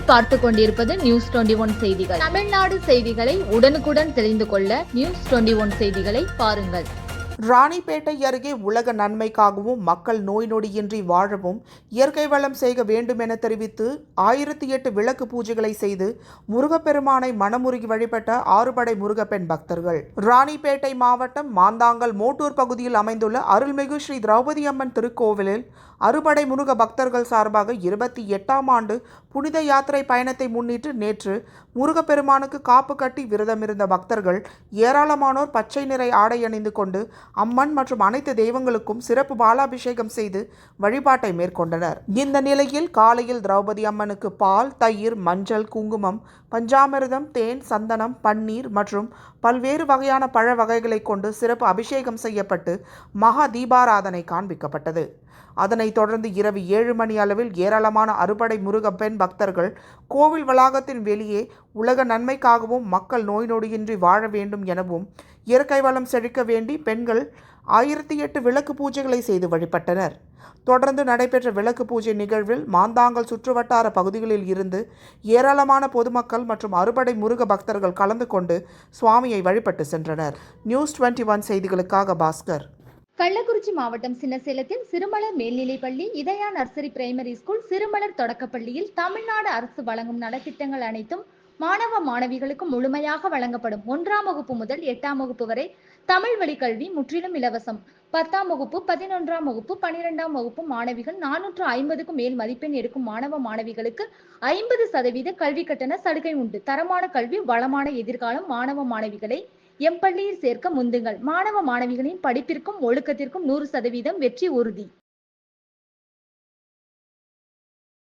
நீங்கள் பார்த்து கொண்டிருப்பது நியூஸ் 21 செய்திகள். தமிழ்நாடு செய்திகளை உடனுக்குடன் தெரிந்து கொள்ள நியூஸ் 21 செய்திகளை பாருங்கள். ராணிப்பேட்டை அருகே உலக நன்மைக்காகவும் மக்கள் நோய் நொடியின்றி வாழவும் இயற்கை வளம் செய்ய வேண்டும் என தெரிவித்து 1008 விளக்கு பூஜைகளை செய்து முருகப்பெருமானை மனமுருகி வழிபட்ட ஆறுபடை முருகப்பெண் பக்தர்கள். ராணிப்பேட்டை மாவட்டம் மாந்தாங்கல் மோட்டூர் பகுதியில் அமைந்துள்ள அருள்மிகு ஸ்ரீ திரௌபதி அம்மன் திருக்கோவிலில் அறுபடை முருக பக்தர்கள் சார்பாக 28ஆம் ஆண்டு புனித யாத்திரை பயணத்தை முன்னிட்டு நேற்று முருகப்பெருமானுக்கு காப்பு கட்டி விரதமிருந்த பக்தர்கள் ஏராளமானோர் பச்சை நிறை ஆடை அணிந்து கொண்டு அம்மன் மற்றும் அனைத்து தெய்வங்களுக்கும் சிறப்பு பாலாபிஷேகம் செய்து வழிபாட்டை மேற்கொண்டனர். இந்த நிலையில் காலையில் திரௌபதி அம்மனுக்கு பால், தயிர், மஞ்சள், குங்குமம், பஞ்சாமிர்தம், தேன், சந்தனம், பன்னீர் மற்றும் பல்வேறு வகையான பழ வகைகளை கொண்டு சிறப்பு அபிஷேகம் செய்யப்பட்டு மகா தீபாராதனை காண்பிக்கப்பட்டது. அதனைத் தொடர்ந்து இரவு 7 மணி அளவில் ஏராளமான அறுபடை முருகப்பெண் பக்தர்கள் கோவில் வளாகத்தின் வெளியே உலக நன்மைக்காகவும் மக்கள் நோய் நொடியின்றி வாழ வேண்டும் எனவும் இயற்கை வளம் செழிக்க வேண்டி பெண்கள் 1008 விளக்கு பூஜைகளை செய்து வழிபட்டனர். தொடர்ந்து நடைபெற்ற விளக்கு பூஜை நிகழ்வில் மாந்தாங்கல் சுற்றுவட்டார பகுதிகளில் இருந்து ஏராளமான பொதுமக்கள் மற்றும் அறுபடை முருக பக்தர்கள் கலந்து கொண்டு சுவாமியை வழிபட்டு சென்றனர். நியூஸ் 21 செய்திகளுக்காக பாஸ்கர். கள்ளக்குறிச்சி மாவட்டம் சின்னசேலத்தில் சிறுமலர் மேல்நிலைப்பள்ளி, இதயா நர்சரி பிரைமரி ஸ்கூல், சிறுமலர் தொடக்கப்பள்ளியில் தமிழ்நாடு அரசு வழங்கும் நலத்திட்டங்கள் அனைத்தும் மாணவ மாணவிகளுக்கு முழுமையாக வழங்கப்படும். 1ஆம் வகுப்பு முதல் 8ஆம் வகுப்பு வரை தமிழ் வழி கல்வி முற்றிலும் இலவசம். 10ஆம் வகுப்பு, 11ஆம் வகுப்பு, 12ஆம் வகுப்பு மாணவிகள் 450க்கும் மேல் மதிப்பெண் எடுக்கும் மாணவ மாணவிகளுக்கு 50% கல்வி கட்டண சலுகை உண்டு. தரமான கல்வி, வளமான எதிர்காலம். மாணவ மாணவிகளை எம் பள்ளியில் சேர்க்க முந்துங்கள். மாணவ மாணவிகளின் படிப்பிற்கும் ஒழுக்கத்திற்கும் 100% வெற்றி உறுதி.